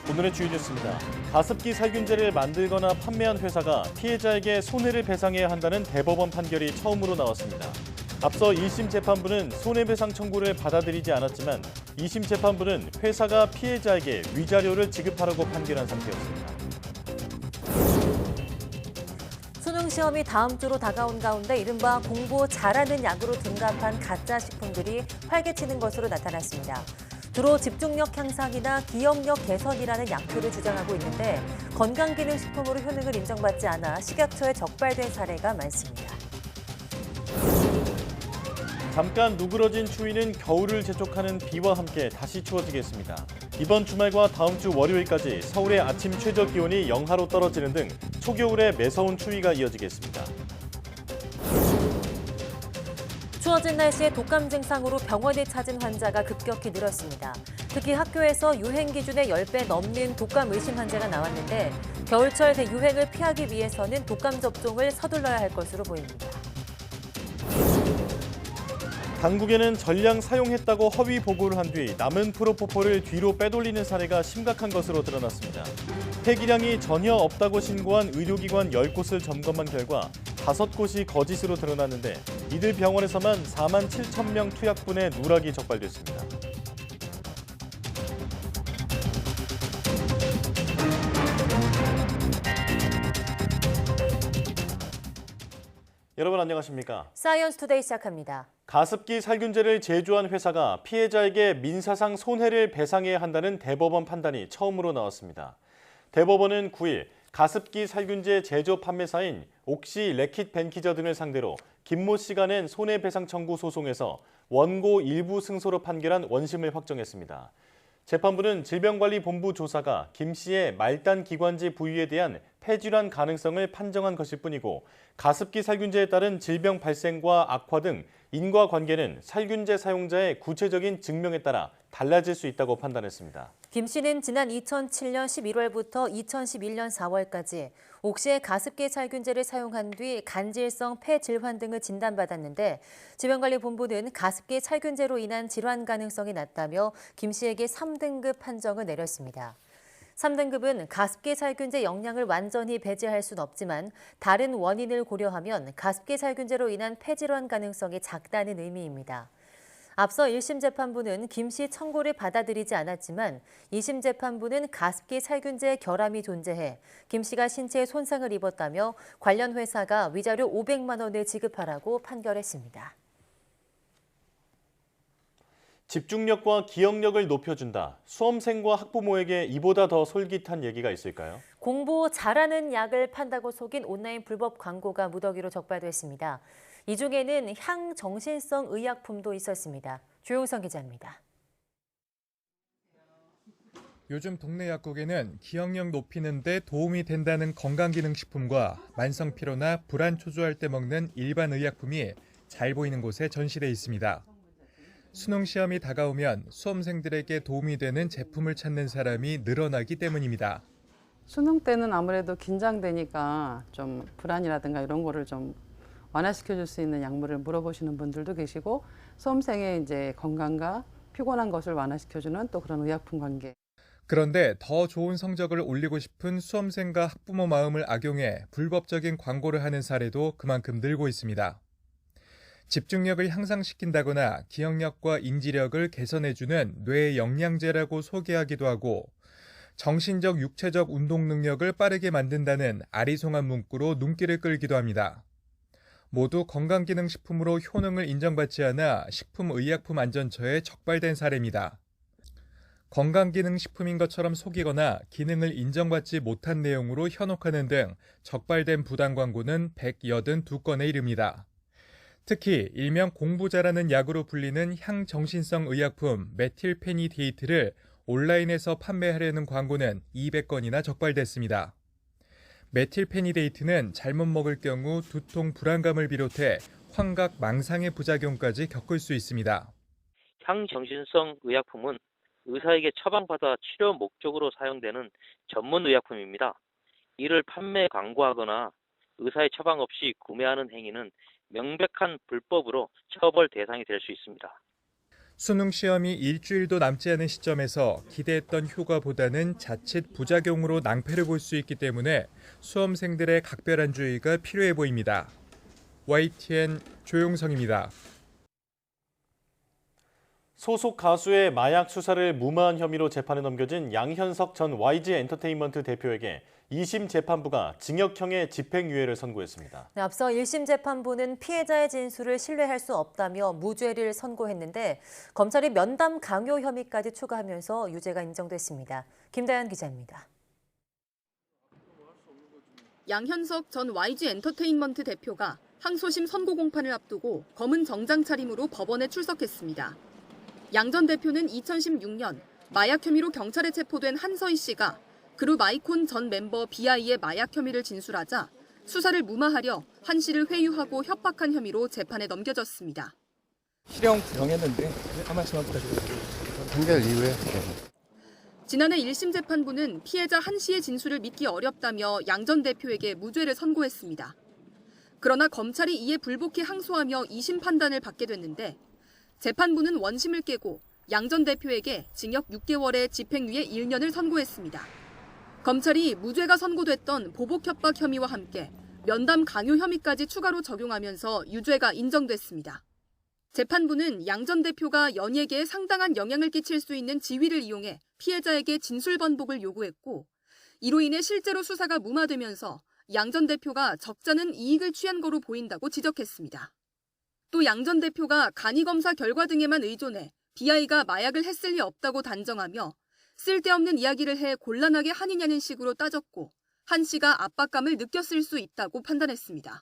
오늘의 주요 뉴스입니다. 가습기 살균제를 만들거나 판매한 회사가 피해자에게 손해를 배상해야 한다는 대법원 판결이 처음으로 나왔습니다. 앞서 1심 재판부는 손해배상 청구를 받아들이지 않았지만 2심 재판부는 회사가 피해자에게 위자료를 지급하라고 판결한 상태였습니다. 수능 시험이 다음 주로 다가온 가운데 이른바 공부 잘하는 약으로 둔갑한 가짜 식품들이 활개치는 것으로 나타났습니다. 주로 집중력 향상이나 기억력 개선이라는 약효를 주장하고 있는데 건강기능식품으로 효능을 인정받지 않아 식약처에 적발된 사례가 많습니다. 잠깐 누그러진 추위는 겨울을 재촉하는 비와 함께 다시 추워지겠습니다. 이번 주말과 다음 주 월요일까지 서울의 아침 최저 기온이 영하로 떨어지는 등 초겨울에 매서운 추위가 이어지겠습니다. 추워진 날씨에 독감 증상으로 병원에 찾은 환자가 급격히 늘었습니다. 특히 학교에서 유행 기준의 10배 넘는 독감 의심 환자가 나왔는데 겨울철 대유행을 피하기 위해서는 독감 접종을 서둘러야 할 것으로 보입니다. 당국에는 전량 사용했다고 허위 보고를 한 뒤 남은 프로포폴을 뒤로 빼돌리는 사례가 심각한 것으로 드러났습니다. 폐기량이 전혀 없다고 신고한 의료기관 10곳을 점검한 결과 5곳이 거짓으로 드러났는데 이들 병원에서만 4만 7천 명 투약분의 누락이 적발됐습니다. 여러분 안녕하십니까? 사이언스 투데이 시작합니다. 가습기 살균제를 제조한 회사가 피해자에게 민사상 손해를 배상해야 한다는 대법원 판단이 처음으로 나왔습니다. 대법원은 9일 가습기 살균제 제조 판매사인 옥시 래킷 벤키저 등을 상대로 김모 씨가 낸 손해배상 청구 소송에서 원고 일부 승소로 판결한 원심을 확정했습니다. 재판부는 질병관리본부 조사가 김 씨의 말단 기관지 부위에 대한 폐질환 가능성을 판정한 것일 뿐이고 가습기 살균제에 따른 질병 발생과 악화 등 인과관계는 살균제 사용자의 구체적인 증명에 따라 달라질 수 있다고 판단했습니다. 김 씨는 지난 2007년 11월부터 2011년 4월까지 옥시의 가습기 살균제를 사용한 뒤 간질성 폐질환 등을 진단받았는데 질병관리본부는 가습기 살균제로 인한 질환 가능성이 낮다며 김 씨에게 3등급 판정을 내렸습니다. 3등급은 가습기 살균제 영양을 완전히 배제할 수는 없지만 다른 원인을 고려하면 가습기 살균제로 인한 폐질환 가능성이 작다는 의미입니다. 앞서 1심 재판부는 김 씨 청구를 받아들이지 않았지만 2심 재판부는 가습기 살균제에 결함이 존재해 김 씨가 신체에 손상을 입었다며 관련 회사가 위자료 500만 원을 지급하라고 판결했습니다. 집중력과 기억력을 높여준다. 수험생과 학부모에게 이보다 더 솔깃한 얘기가 있을까요? 공부 잘하는 약을 판다고 속인 온라인 불법 광고가 무더기로 적발됐습니다. 이 중에는 향정신성 의약품도 있었습니다. 조용성 기자입니다. 요즘 동네 약국에는 기억력 높이는 데 도움이 된다는 건강기능식품과 만성피로나 불안 초조할 때 먹는 일반 의약품이 잘 보이는 곳에 전시돼 있습니다. 수능 시험이 다가오면 수험생들에게 도움이 되는 제품을 찾는 사람이 늘어나기 때문입니다. 수능 때는 아무래도 긴장되니까 좀 불안이라든가 이런 거를 좀 완화시켜 줄 수 있는 약물을 물어보시는 분들도 계시고 수험생의 이제 건강과 피곤한 것을 완화시켜 주는 또 그런 의약품 관계. 그런데 더 좋은 성적을 올리고 싶은 수험생과 학부모 마음을 악용해 불법적인 광고를 하는 사례도 그만큼 늘고 있습니다. 집중력을 향상시킨다거나 기억력과 인지력을 개선해주는 뇌 영양제라고 소개하기도 하고 정신적, 육체적 운동 능력을 빠르게 만든다는 아리송한 문구로 눈길을 끌기도 합니다. 모두 건강기능식품으로 효능을 인정받지 않아 식품의약품안전처에 적발된 사례입니다. 건강기능식품인 것처럼 속이거나 기능을 인정받지 못한 내용으로 현혹하는 등 적발된 부당 광고는 182건에 이릅니다. 특히 일명 공부 잘하는 약으로 불리는 향정신성 의약품 메틸페니데이트를 온라인에서 판매하려는 광고는 200건이나 적발됐습니다. 메틸페니데이트는 잘못 먹을 경우 두통, 불안감을 비롯해 환각, 망상의 부작용까지 겪을 수 있습니다. 향정신성 의약품은 의사에게 처방받아 치료 목적으로 사용되는 전문 의약품입니다. 이를 판매, 광고하거나 의사의 처방 없이 구매하는 행위는 명백한 불법으로 처벌 대상이 될 수 있습니다. 수능 시험이 일주일도 남지 않은 시점에서 기대했던 효과보다는 자칫 부작용으로 낭패를 볼 수 있기 때문에 수험생들의 각별한 주의가 필요해 보입니다. YTN 조용성입니다. 소속 가수의 마약 수사를 무마한 혐의로 재판에 넘겨진 양현석 전 YG 엔터테인먼트 대표에게 2심 재판부가 징역형의 집행유예를 선고했습니다. 네, 앞서 1심 재판부는 피해자의 진술을 신뢰할 수 없다며 무죄를 선고했는데 검찰이 면담 강요 혐의까지 추가하면서 유죄가 인정됐습니다. 김다연 기자입니다. 양현석 전 YG 엔터테인먼트 대표가 항소심 선고 공판을 앞두고 검은 정장 차림으로 법원에 출석했습니다. 양 전 대표는 2016년 마약 혐의로 경찰에 체포된 한서희 씨가 그룹 아이콘 전 멤버 BI의 마약 혐의를 진술하자 수사를 무마하려 한 씨를 회유하고 협박한 혐의로 재판에 넘겨졌습니다. 실형 구형했는데 한 말씀만 부탁드립니다. 판결 이후에 지난해 1심 재판부는 피해자 한 씨의 진술을 믿기 어렵다며 양 전 대표에게 무죄를 선고했습니다. 그러나 검찰이 이에 불복해 항소하며 2심 판단을 받게 됐는데 재판부는 원심을 깨고 양 전 대표에게 징역 6개월에 집행유예 1년을 선고했습니다. 검찰이 무죄가 선고됐던 보복 협박 혐의와 함께 면담 강요 혐의까지 추가로 적용하면서 유죄가 인정됐습니다. 재판부는 양 전 대표가 연예계에 상당한 영향을 끼칠 수 있는 지위를 이용해 피해자에게 진술 번복을 요구했고 이로 인해 실제로 수사가 무마되면서 양 전 대표가 적잖은 이익을 취한 거로 보인다고 지적했습니다. 또 양 전 대표가 간이검사 결과 등에만 의존해 BI가 마약을 했을 리 없다고 단정하며 쓸데없는 이야기를 해 곤란하게 하느냐는 식으로 따졌고 한 씨가 압박감을 느꼈을 수 있다고 판단했습니다.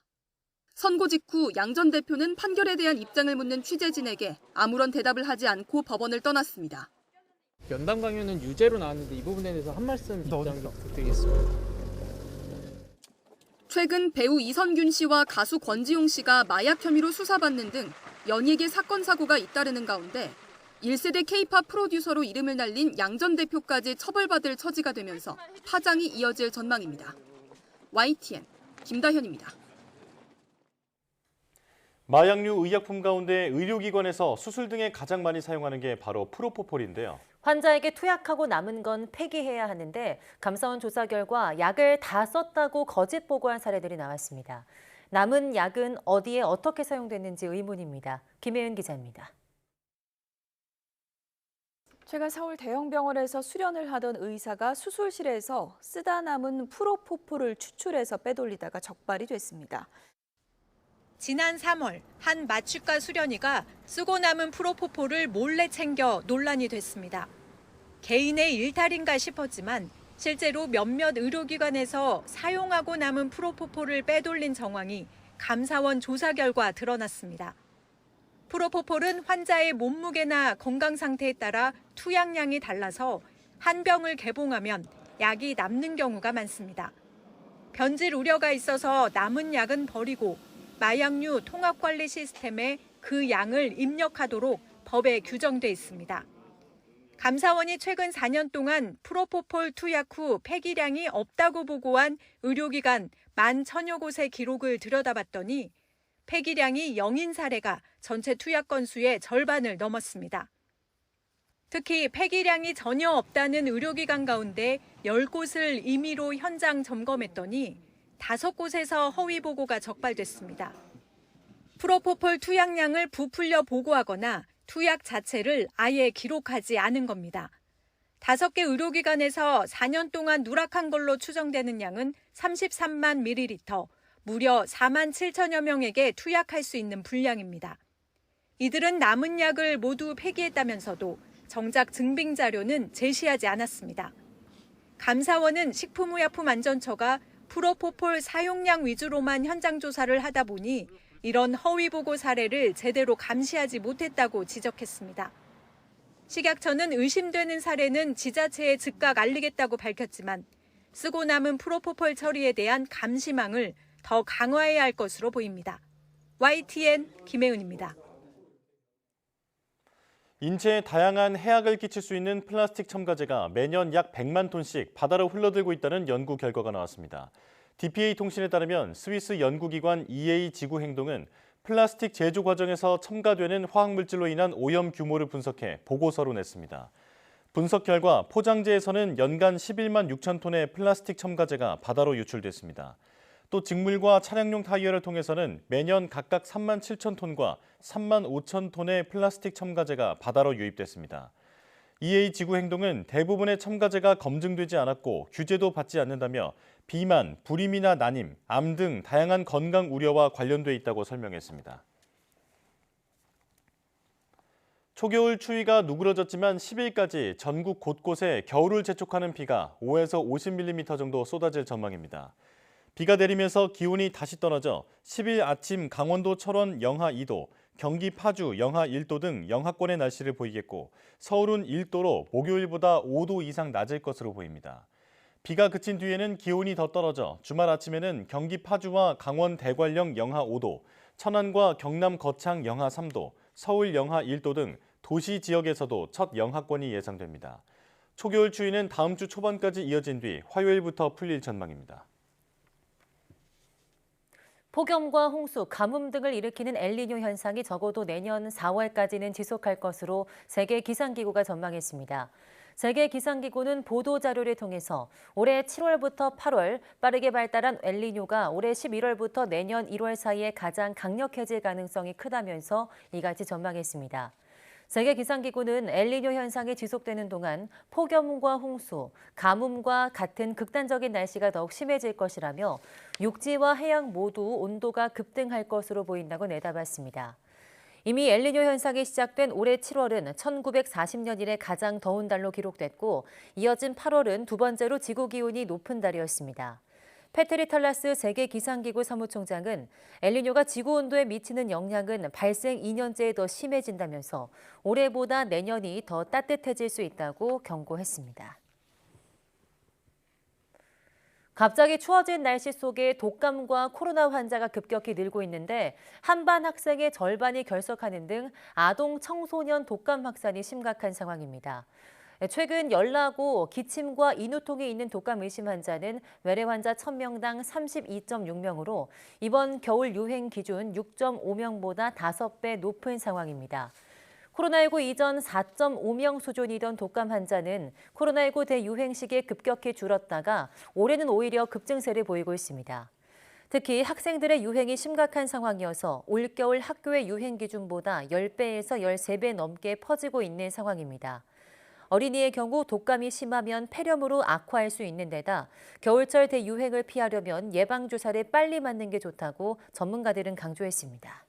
선고 직후 양 전 대표는 판결에 대한 입장을 묻는 취재진에게 아무런 대답을 하지 않고 법원을 떠났습니다. 면담 강요는 유죄로 나왔는데 이 부분에 대해서 한 말씀 입장 부탁드리겠습니다. 최근 배우 이선균 씨와 가수 권지용 씨가 마약 혐의로 수사받는 등 연예계 사건 사고가 잇따르는 가운데 1세대 K-팝 프로듀서로 이름을 날린 양 전 대표까지 처벌받을 처지가 되면서 파장이 이어질 전망입니다. YTN 김다현입니다. 마약류 의약품 가운데 의료기관에서 수술 등에 가장 많이 사용하는 게 바로 프로포폴인데요. 환자에게 투약하고 남은 건 폐기해야 하는데 감사원 조사 결과 약을 다 썼다고 거짓 보고한 사례들이 나왔습니다. 남은 약은 어디에 어떻게 사용됐는지 의문입니다. 김혜은 기자입니다. 최근 서울 대형 병원에서 수련을 하던 의사가 수술실에서 쓰다 남은 프로포폴을 추출해서 빼돌리다가 적발이 됐습니다. 지난 3월 한 마취과 수련의가 쓰고 남은 프로포폴을 몰래 챙겨 논란이 됐습니다. 개인의 일탈인가 싶었지만 실제로 몇몇 의료기관에서 사용하고 남은 프로포폴을 빼돌린 정황이 감사원 조사 결과 드러났습니다. 프로포폴은 환자의 몸무게나 건강 상태에 따라 투약량이 달라서 한 병을 개봉하면 약이 남는 경우가 많습니다. 변질 우려가 있어서 남은 약은 버리고 마약류 통합관리 시스템에 그 양을 입력하도록 법에 규정돼 있습니다. 감사원이 최근 4년 동안 프로포폴 투약 후 폐기량이 없다고 보고한 의료기관 11,000여 곳의 기록을 들여다봤더니 폐기량이 0인 사례가 전체 투약 건수의 절반을 넘었습니다. 특히 폐기량이 전혀 없다는 의료기관 가운데 10곳을 임의로 현장 점검했더니 5곳에서 허위 보고가 적발됐습니다. 프로포폴 투약량을 부풀려 보고하거나 투약 자체를 아예 기록하지 않은 겁니다. 5개 의료기관에서 4년 동안 누락한 걸로 추정되는 양은 33만 ml, 무려 4만 7천여 명에게 투약할 수 있는 분량입니다. 이들은 남은 약을 모두 폐기했다면서도 정작 증빙 자료는 제시하지 않았습니다. 감사원은 식품의약품안전처가 프로포폴 사용량 위주로만 현장 조사를 하다 보니 이런 허위 보고 사례를 제대로 감시하지 못했다고 지적했습니다. 식약처는 의심되는 사례는 지자체에 즉각 알리겠다고 밝혔지만 쓰고 남은 프로포폴 처리에 대한 감시망을 더 강화해야 할 것으로 보입니다. YTN 김혜은입니다. 인체에 다양한 해악을 끼칠 수 있는 플라스틱 첨가제가 매년 약 100만 톤씩 바다로 흘러들고 있다는 연구 결과가 나왔습니다. DPA 통신에 따르면 스위스 연구기관 EA 지구행동은 플라스틱 제조 과정에서 첨가되는 화학물질로 인한 오염 규모를 분석해 보고서로 냈습니다. 분석 결과 포장재에서는 연간 11만 6천 톤의 플라스틱 첨가제가 바다로 유출됐습니다. 또 직물과 차량용 타이어를 통해서는 매년 각각 3만 7천 톤과 3만 5천 톤의 플라스틱 첨가제가 바다로 유입됐습니다. EA 지구행동은 대부분의 첨가제가 검증되지 않았고 규제도 받지 않는다며 비만, 불임이나 난임, 암 등 다양한 건강 우려와 관련돼 있다고 설명했습니다. 초겨울 추위가 누그러졌지만 10일까지 전국 곳곳에 겨울을 재촉하는 비가 5에서 50mm 정도 쏟아질 전망입니다. 비가 내리면서 기온이 다시 떨어져 10일 아침 강원도 철원 영하 2도, 경기 파주 영하 1도 등 영하권의 날씨를 보이겠고 서울은 1도로 목요일보다 5도 이상 낮을 것으로 보입니다. 비가 그친 뒤에는 기온이 더 떨어져 주말 아침에는 경기 파주와 강원 대관령 영하 5도, 천안과 경남 거창 영하 3도, 서울 영하 1도 등 도시 지역에서도 첫 영하권이 예상됩니다. 초겨울 추위는 다음 주 초반까지 이어진 뒤 화요일부터 풀릴 전망입니다. 폭염과 홍수, 가뭄 등을 일으키는 엘니뇨 현상이 적어도 내년 4월까지는 지속할 것으로 세계기상기구가 전망했습니다. 세계기상기구는 보도자료를 통해서 올해 7월부터 8월 빠르게 발달한 엘니뇨가 올해 11월부터 내년 1월 사이에 가장 강력해질 가능성이 크다면서 이같이 전망했습니다. 세계기상기구는 엘니뇨 현상이 지속되는 동안 폭염과 홍수, 가뭄과 같은 극단적인 날씨가 더욱 심해질 것이라며 육지와 해양 모두 온도가 급등할 것으로 보인다고 내다봤습니다. 이미 엘니뇨 현상이 시작된 올해 7월은 1940년 이래 가장 더운 달로 기록됐고 이어진 8월은 두 번째로 지구기온이 높은 달이었습니다. 페테리 탈라스 세계기상기구 사무총장은 엘니뇨가 지구온도에 미치는 영향은 발생 2년째에 더 심해진다면서 올해보다 내년이 더 따뜻해질 수 있다고 경고했습니다. 갑자기 추워진 날씨 속에 독감과 코로나 환자가 급격히 늘고 있는데 한반 학생의 절반이 결석하는 등 아동 청소년 독감 확산이 심각한 상황입니다. 최근 열나고 기침과 인후통이 있는 독감 의심 환자는 외래 환자 1000명당 32.6명으로 이번 겨울 유행 기준 6.5명보다 5배 높은 상황입니다. 코로나19 이전 4.5명 수준이던 독감 환자는 코로나19 대유행 시기에 급격히 줄었다가 올해는 오히려 급증세를 보이고 있습니다. 특히 학생들의 유행이 심각한 상황이어서 올겨울 학교의 유행 기준보다 10배에서 13배 넘게 퍼지고 있는 상황입니다. 어린이의 경우 독감이 심하면 폐렴으로 악화할 수 있는 데다 겨울철 대유행을 피하려면 예방주사를 빨리 맞는 게 좋다고 전문가들은 강조했습니다.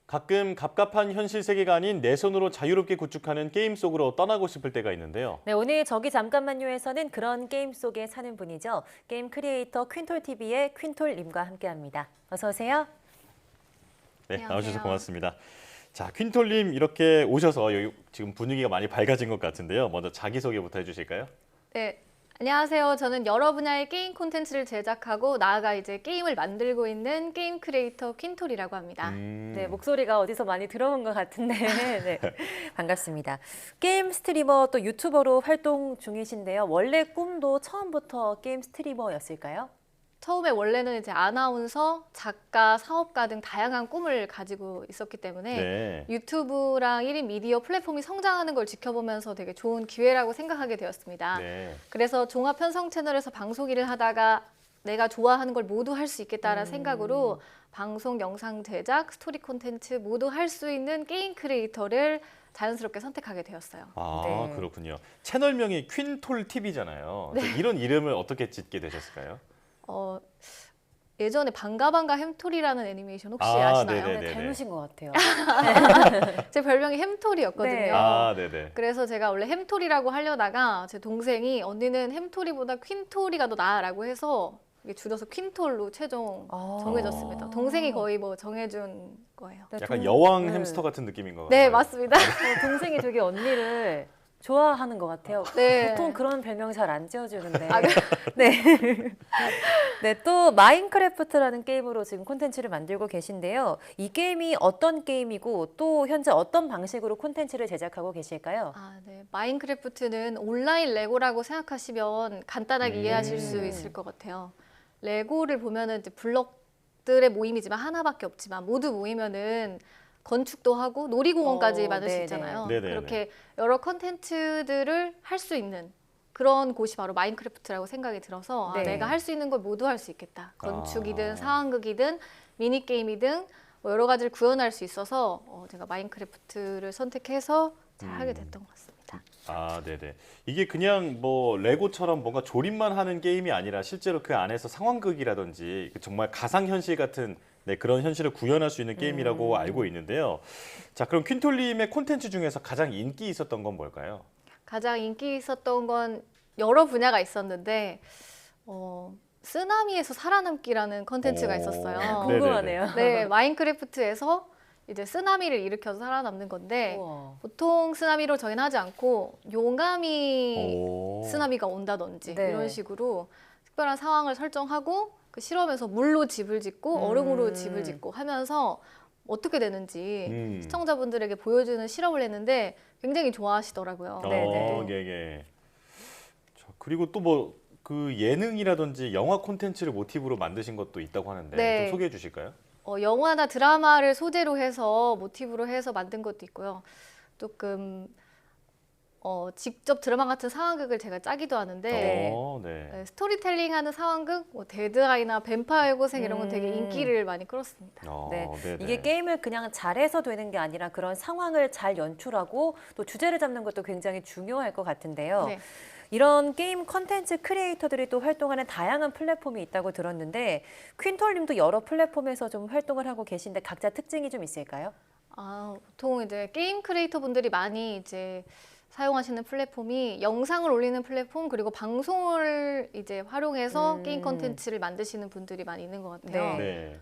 가끔 갑갑한 현실 세계가 아닌 내 손으로 자유롭게 구축하는 게임 속으로 떠나고 싶을 때가 있는데요. 네, 오늘 저기 잠깐만요에서는 그런 게임 속에 사는 분이죠. 게임 크리에이터 퀸톨TV의 퀸톨님과 함께합니다. 어서 오세요. 네, 나와주셔서 고맙습니다. 자, 퀸톨님 이렇게 오셔서 여기 지금 분위기가 많이 밝아진 것 같은데요. 먼저 자기소개부터 해주실까요? 네, 안녕하세요. 저는 여러 분야의 게임 콘텐츠를 제작하고 나아가 이제 게임을 만들고 있는 게임 크리에이터 퀸톨이라고 합니다. 네, 목소리가 어디서 많이 들어본 것 같은데 네, 반갑습니다. 게임 스트리머 또 유튜버로 활동 중이신데요. 원래 꿈도 처음부터 게임 스트리머였을까요? 처음에 원래는 이제 아나운서, 작가, 사업가 등 다양한 꿈을 가지고 있었기 때문에 네. 유튜브랑 1인 미디어 플랫폼이 성장하는 걸 지켜보면서 되게 좋은 기회라고 생각하게 되었습니다. 네. 그래서 종합 편성 채널에서 방송 일을 하다가 내가 좋아하는 걸 모두 할 수 있겠다라는 생각으로 방송, 영상 제작, 스토리 콘텐츠 모두 할 수 있는 게임 크리에이터를 자연스럽게 선택하게 되었어요. 아, 네. 그렇군요. 채널명이 퀸톨TV잖아요. 네. 이런 이름을 어떻게 짓게 되셨을까요? 예전에 반가반가 햄토리라는 애니메이션 혹시 아시나요? 네네네네. 네, 닮으신 것 같아요. 제 별명이 햄토리였거든요. 네. 아, 네네. 그래서 제가 원래 햄토리라고 하려다가 제 동생이 언니는 햄토리보다 퀸토리가 더 나아라고 해서 이게 줄여서 퀸톨로 최종 아. 정해졌습니다. 동생이 거의 뭐 정해준 거예요. 약간 여왕 햄스터 같은 느낌인 것 같아요. 네, 맞습니다. 동생이 되게 언니를 좋아하는 것 같아요. 네. 보통 그런 별명 잘 안 지어주는데. 아, 네. 네, 또 마인크래프트라는 게임으로 지금 콘텐츠를 만들고 계신데요. 이 게임이 어떤 게임이고 또 현재 어떤 방식으로 콘텐츠를 제작하고 계실까요? 아, 네. 마인크래프트는 온라인 레고라고 생각하시면 간단하게 이해하실 수 있을 것 같아요. 레고를 보면은 이제 블럭들의 모임이지만 하나밖에 없지만 모두 모이면은 건축도 하고 놀이공원까지 만들 수 네네. 있잖아요. 네네네. 그렇게 여러 컨텐츠들을 할 수 있는 그런 곳이 바로 마인크래프트라고 생각이 들어서 네. 아, 내가 할 수 있는 걸 모두 할 수 있겠다. 건축이든 아. 상황극이든 미니게임이든 뭐 여러 가지를 구현할 수 있어서 제가 마인크래프트를 선택해서 잘 하게 됐던 것 같습니다. 아, 네네. 이게 그냥 뭐 레고처럼 뭔가 조립만 하는 게임이 아니라 실제로 그 안에서 상황극이라든지 정말 가상현실 같은 네, 그런 현실을 구현할 수 있는 게임이라고 알고 있는데요. 자, 그럼 퀸톨님의 콘텐츠 중에서 가장 인기 있었던 건 뭘까요? 가장 인기 있었던 건 여러 분야가 있었는데 쓰나미에서 살아남기라는 컨텐츠가 오. 있었어요. 궁금하네요. 네, 마인크래프트에서 이제 쓰나미를 일으켜서 살아남는 건데 우와. 보통 쓰나미로 저희는 하지 않고 용암이 오. 쓰나미가 온다든지 네. 이런 식으로 특별한 상황을 설정하고 그 실험에서 물로 집을 짓고 얼음으로 집을 짓고 하면서 어떻게 되는지 시청자분들에게 보여주는 실험을 했는데 굉장히 좋아하시더라고요. 네, 네. 자, 그리고 또 뭐 그 예능이라든지 영화 콘텐츠를 모티브로 만드신 것도 있다고 하는데 네. 좀 소개해 주실까요? 영화나 드라마를 소재로 해서 모티브로 해서 만든 것도 있고요. 조금 직접 드라마 같은 상황극을 제가 짜기도 하는데 네. 스토리텔링하는 상황극, 뭐 데드아이나 뱀파이어 고생 이런 건 되게 인기를 많이 끌었습니다. 네. 네네. 이게 게임을 그냥 잘해서 되는 게 아니라 그런 상황을 잘 연출하고 또 주제를 잡는 것도 굉장히 중요할 것 같은데요. 네. 이런 게임 컨텐츠 크리에이터들이 또 활동하는 다양한 플랫폼이 있다고 들었는데 퀸톨님도 여러 플랫폼에서 좀 활동을 하고 계신데 각자 특징이 좀 있을까요? 보통 이제 게임 크리에이터 분들이 많이 이제 사용하시는 플랫폼이 영상을 올리는 플랫폼 그리고 방송을 이제 활용해서 게임 컨텐츠를 만드시는 분들이 많이 있는 것 같아요. 네.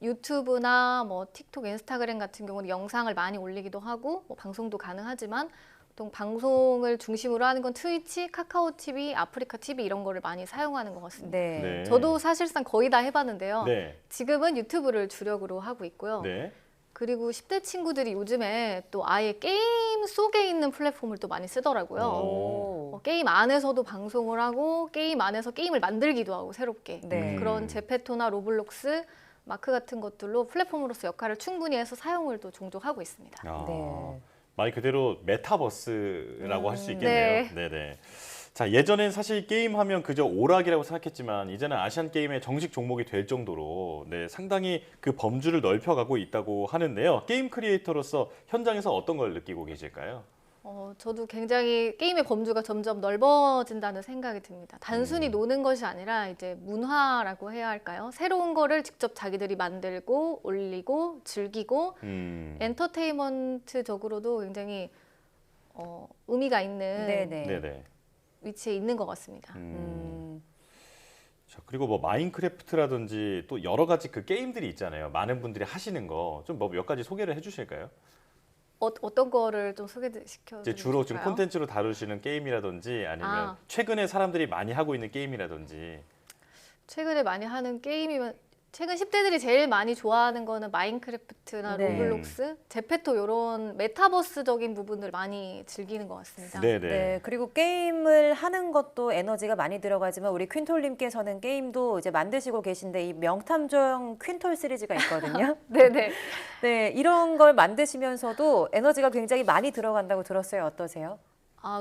유튜브나 뭐 틱톡, 인스타그램 같은 경우는 영상을 많이 올리기도 하고 뭐 방송도 가능하지만 보통 방송을 중심으로 하는 건 트위치, 카카오 TV, 아프리카 TV 이런 거를 많이 사용하는 것 같습니다. 네. 네. 저도 사실상 거의 다 해봤는데요. 네. 지금은 유튜브를 주력으로 하고 있고요. 네. 그리고 10대 친구들이 요즘에 또 아예 게임 속에 있는 플랫폼을 또 많이 쓰더라고요. 오. 게임 안에서도 방송을 하고 게임 안에서 게임을 만들기도 하고 새롭게 네. 그런 제페토나 로블록스, 마크 같은 것들로 플랫폼으로서 역할을 충분히 해서 사용을 또 종종 하고 있습니다. 네. 말 그대로 메타버스라고 할 수 있겠네요. 네. 네네. 자, 예전엔 사실 게임하면 그저 오락이라고 생각했지만 이제는 아시안 게임의 정식 종목이 될 정도로 네, 상당히 그 범주를 넓혀가고 있다고 하는데요. 게임 크리에이터로서 현장에서 어떤 걸 느끼고 계실까요? 저도 굉장히 게임의 범주가 점점 넓어진다는 생각이 듭니다. 단순히 노는 것이 아니라 이제 문화라고 해야 할까요? 새로운 거를 직접 자기들이 만들고 올리고 즐기고 엔터테인먼트적으로도 굉장히 의미가 있는 네네. 위치에 있는 것 같습니다. 자, 그리고 뭐 마인크래프트라든지 또 여러 가지 그 게임들이 있잖아요. 많은 분들이 하시는 거 좀 뭐 몇 가지 소개를 해주실까요? 어떤 거를 좀 소개시켜 이제 주로 지금 콘텐츠로 다루시는 게임이라든지 아니면 최근에 사람들이 많이 하고 있는 게임이라든지. 최근에 많이 하는 게임이면 최근 10대들이 제일 많이 좋아하는 거는 마인크래프트나 네. 로블록스, 제페토 이런 메타버스적인 부분들 많이 즐기는 것 같습니다. 네네. 네, 그리고 게임을 하는 것도 에너지가 많이 들어가지만 우리 퀸톨님께서는 게임도 이제 만드시고 계신데 이 명탐정 퀸톨 시리즈가 있거든요. 네네. 네, 이런 걸 만드시면서도 에너지가 굉장히 많이 들어간다고 들었어요. 어떠세요?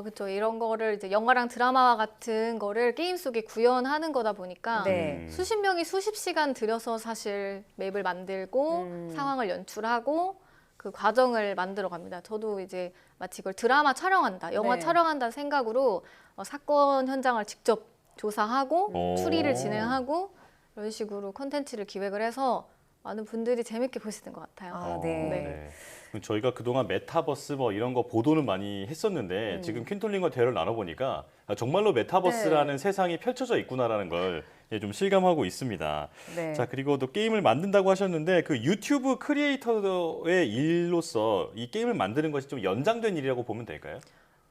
그렇죠. 이런 거를 이제 영화랑 드라마와 같은 거를 게임 속에 구현하는 거다 보니까 네. 수십 명이 수십 시간 들여서 사실 맵을 만들고 상황을 연출하고 그 과정을 만들어 갑니다. 저도 이제 마치 이걸 드라마 촬영한다, 영화 네. 촬영한다는 생각으로 사건 현장을 직접 조사하고 추리를 진행하고 이런 식으로 콘텐츠를 기획을 해서 많은 분들이 재밌게 보시는 것 같아요. 아, 네. 네. 저희가 그동안 메타버스 뭐 이런 거 보도는 많이 했었는데 지금 퀸톨링과 대화를 나눠보니까 정말로 메타버스라는 세상이 펼쳐져 있구나라는 걸 좀 실감하고 있습니다. 네. 자, 그리고 또 게임을 만든다고 하셨는데 그 유튜브 크리에이터의 일로서 이 게임을 만드는 것이 좀 연장된 일이라고 보면 될까요?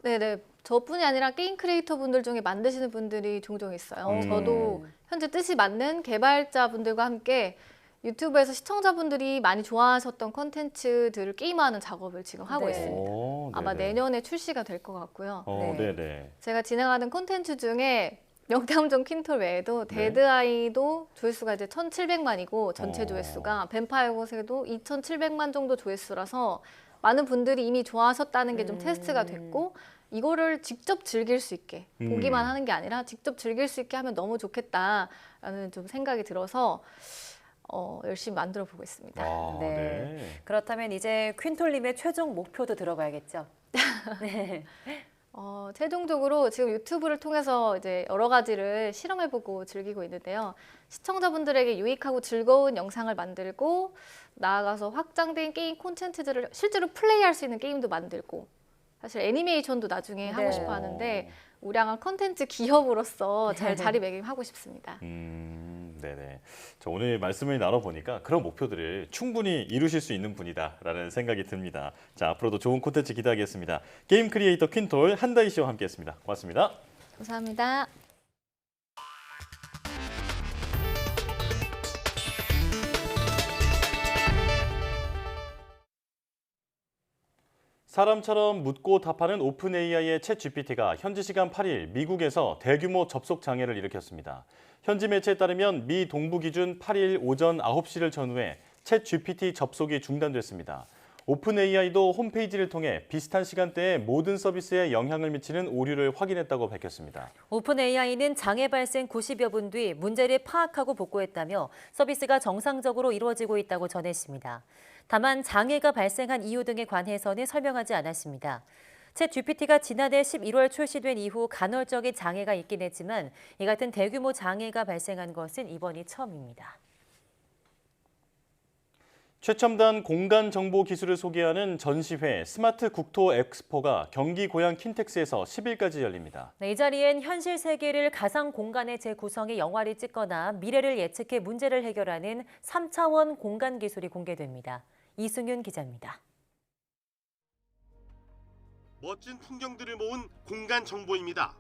네네. 저뿐이 아니라 게임 크리에이터 분들 중에 만드시는 분들이 종종 있어요. 저도 현재 뜻이 맞는 개발자 분들과 함께 유튜브에서 시청자분들이 많이 좋아하셨던 콘텐츠들을 게임화하는 작업을 지금 하고 있습니다. 아마 내년에 출시가 될 것 같고요. 네네. 제가 진행하는 콘텐츠 중에 명탐정 퀸톨 외에도 데드아이도 조회수가 이제 1,700만이고 전체 조회수가 뱀파이어 고세도 2,700만 정도 조회수라서 많은 분들이 이미 좋아하셨다는 게 좀 테스트가 됐고 이거를 직접 즐길 수 있게 보기만 하는 게 아니라 직접 즐길 수 있게 하면 너무 좋겠다라는 좀 생각이 들어서 열심히 만들어 보고 있습니다. 네. 그렇다면 이제 퀸톨님의 최종 목표도 들어봐야겠죠. 네. 최종적으로 지금 유튜브를 통해서 이제 여러 가지를 실험해보고 즐기고 있는데요. 시청자분들에게 유익하고 즐거운 영상을 만들고 나아가서 확장된 게임 콘텐츠들을 실제로 플레이할 수 있는 게임도 만들고 사실 애니메이션도 나중에 하고 싶어 하는데 우량한 콘텐츠 기업으로서 잘 자리매김하고 싶습니다. 네네. 저 오늘 말씀을 나눠보니까 그런 목표들을 충분히 이루실 수 있는 분이다라는 생각이 듭니다. 자, 앞으로도 좋은 콘텐츠 기대하겠습니다. 게임 크리에이터 퀸톨 한다희 씨와 함께했습니다. 고맙습니다. 감사합니다. 사람처럼 묻고 답하는 오픈 AI의 챗 GPT가 현지 시간 8일 미국에서 대규모 접속 장애를 일으켰습니다. 현지 매체에 따르면 미 동부 기준 8일 오전 9시를 전후해 챗 GPT 접속이 중단됐습니다. 오픈 AI도 홈페이지를 통해 비슷한 시간대에 모든 서비스에 영향을 미치는 오류를 확인했다고 밝혔습니다. 오픈 AI는 장애 발생 90여 분 뒤 문제를 파악하고 복구했다며 서비스가 정상적으로 이루어지고 있다고 전했습니다. 다만 장애가 발생한 이유 등에 관해서는 설명하지 않았습니다. 챗 GPT가 지난해 11월 출시된 이후 간헐적인 장애가 있긴 했지만 이 같은 대규모 장애가 발생한 것은 이번이 처음입니다. 최첨단 공간 정보 기술을 소개하는 전시회 스마트 국토 엑스포가 경기 고양 킨텍스에서 10일까지 열립니다. 네, 이 자리엔 현실 세계를 가상 공간에 재구성해 영화를 찍거나 미래를 예측해 문제를 해결하는 3차원 공간 기술이 공개됩니다. 이승윤 기자입니다. 멋진 풍경들을 모은 공간 정보입니다.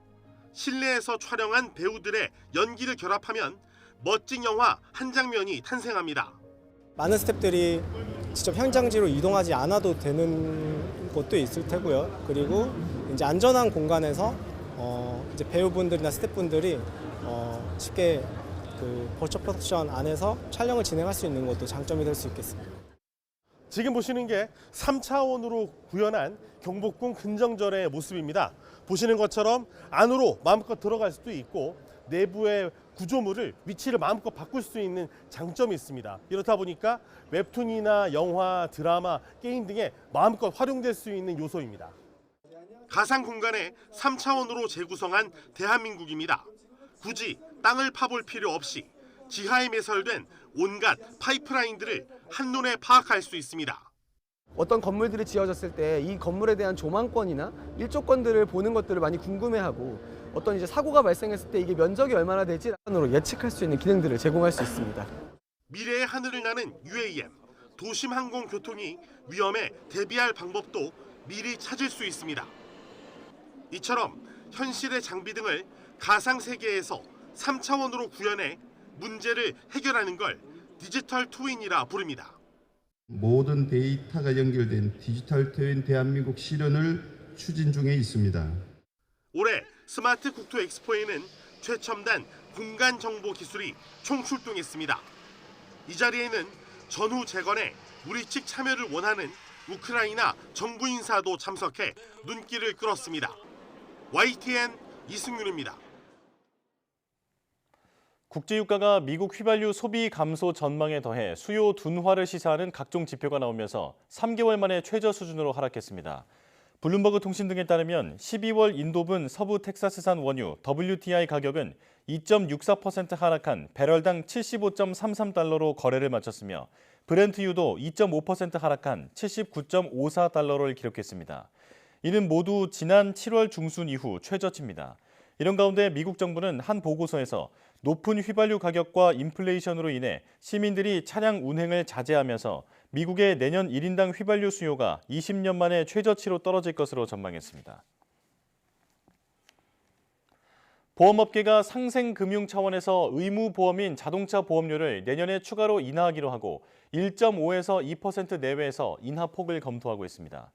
실내에서 촬영한 배우들의 연기를 결합하면 멋진 영화 한 장면이 탄생합니다. 많은 스태프들이 직접 현장지로 이동하지 않아도 되는 곳도 있을 테고요. 그리고 이제 안전한 공간에서 이제 배우분들이나 스태프분들이 쉽게 그 버추얼 프로덕션 안에서 촬영을 진행할 수 있는 것도 장점이 될 수 있겠습니다. 지금 보시는 게 3차원으로 구현한 경복궁 근정절의 모습입니다. 보시는 것처럼 안으로 마음껏 들어갈 수도 있고 내부의 구조물을 위치를 마음껏 바꿀 수 있는 장점이 있습니다. 이렇다 보니까 웹툰이나 영화, 드라마, 게임 등에 마음껏 활용될 수 있는 요소입니다. 가상 공간에 3차원으로 재구성한 대한민국입니다. 굳이 땅을 파볼 필요 없이 지하에 매설된 온갖 파이프라인들을 한눈에 파악할 수 있습니다. 어떤 건물들이 지어졌을 때 이 건물에 대한 조망권이나 일조권들을 보는 것들을 많이 궁금해하고 어떤 이제 사고가 발생했을 때 이게 면적이 얼마나 될지로 예측할 수 있는 기능들을 제공할 수 있습니다. 미래의 하늘을 나는 UAM, 도심 항공 교통이 위험에 대비할 방법도 미리 찾을 수 있습니다. 이처럼 현실의 장비 등을 가상 세계에서 3차원으로 구현해 문제를 해결하는 걸 디지털 트윈이라 부릅니다. 모든 데이터가 연결된 디지털 트윈 대한민국 실현을 추진 중에 있습니다. 올해 스마트 국토 엑스포에는 최첨단 공간 정보 기술이 총출동했습니다. 이 자리에는 전후 재건에 우리 측 참여를 원하는 우크라이나 정부 인사도 참석해 눈길을 끌었습니다. YTN 이승윤입니다. 국제유가가 미국 휘발유 소비 감소 전망에 더해 수요 둔화를 시사하는 각종 지표가 나오면서 3개월 만에 최저 수준으로 하락했습니다. 블룸버그 통신 등에 따르면 12월 인도분 서부 텍사스산 원유 WTI 가격은 2.64% 하락한 배럴당 75.33달러로 거래를 마쳤으며 브렌트유도 2.5% 하락한 79.54달러를 기록했습니다. 이는 모두 지난 7월 중순 이후 최저치입니다. 이런 가운데 미국 정부는 한 보고서에서 높은 휘발유 가격과 인플레이션으로 인해 시민들이 차량 운행을 자제하면서 미국의 내년 1인당 휘발유 수요가 20년 만에 최저치로 떨어질 것으로 전망했습니다. 보험업계가 상생금융 차원에서 의무보험인 자동차 보험료를 내년에 추가로 인하하기로 하고 1.5에서 2% 내외에서 인하폭을 검토하고 있습니다.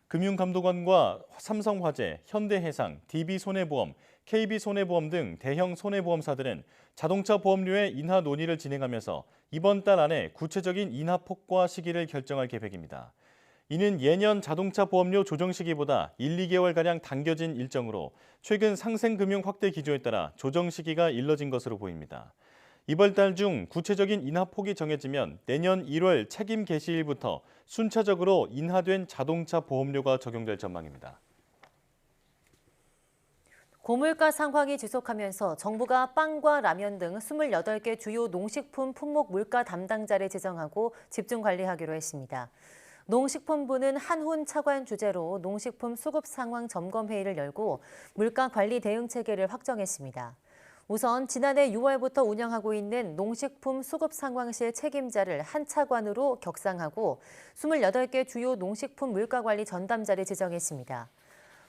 금융감독원과 삼성화재, 현대해상, DB손해보험, KB손해보험 등 대형 손해보험사들은 자동차 보험료의 인하 논의를 진행하면서 이번 달 안에 구체적인 인하폭과 시기를 결정할 계획입니다. 이는 예년 자동차 보험료 조정 시기보다 1, 2개월가량 당겨진 일정으로 최근 상생금융 확대 기조에 따라 조정 시기가 일러진 것으로 보입니다. 이번 달 중 구체적인 인하폭이 정해지면 내년 1월 책임 개시일부터 순차적으로 인하된 자동차 보험료가 적용될 전망입니다. 고물가 상황이 지속하면서 정부가 빵과 라면 등 28개 주요 농식품 품목 물가 담당자를 지정하고 집중 관리하기로 했습니다. 농식품부는 한훈 차관 주재로 농식품 수급 상황 점검 회의를 열고 물가 관리 대응 체계를 확정했습니다. 우선 지난해 6월부터 운영하고 있는 농식품 수급 상황실 책임자를 한 차관으로 격상하고 28개 주요 농식품 물가 관리 전담자를 지정했습니다.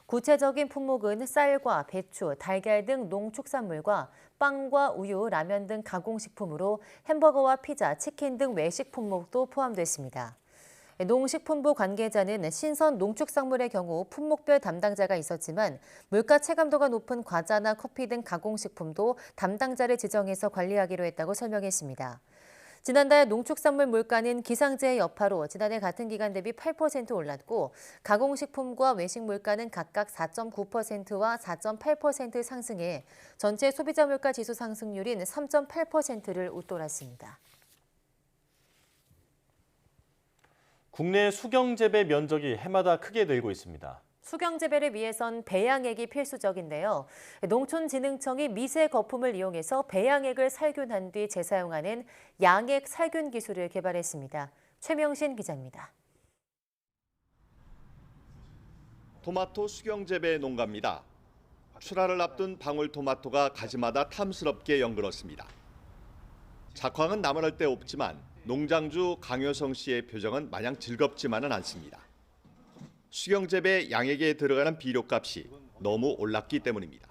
구체적인 품목은 쌀과 배추, 달걀 등 농축산물과 빵과 우유, 라면 등 가공식품으로 햄버거와 피자, 치킨 등 외식 품목도 포함됐습니다. 농식품부 관계자는 신선 농축산물의 경우 품목별 담당자가 있었지만 물가 체감도가 높은 과자나 커피 등 가공식품도 담당자를 지정해서 관리하기로 했다고 설명했습니다. 지난달 농축산물 물가는 기상재해 여파로 지난해 같은 기간 대비 8% 올랐고 가공식품과 외식 물가는 각각 4.9%와 4.8% 상승해 전체 소비자 물가 지수 상승률인 3.8%를 웃돌았습니다. 국내 수경재배 면적이 해마다 크게 늘고 있습니다. 수경재배를 위해선 배양액이 필수적인데요. 농촌진흥청이 미세 거품을 이용해서 배양액을 살균한 뒤 재사용하는 양액 살균 기술을 개발했습니다. 최명신 기자입니다. 토마토 수경재배 농가입니다. 출하를 앞둔 방울토마토가 가지마다 탐스럽게 연그렇습니다. 작황은 나무랄 데 없지만 농장주 강효성 씨의 표정은 마냥 즐겁지만은 않습니다. 수경재배 양액에 들어가는 비료값이 너무 올랐기 때문입니다.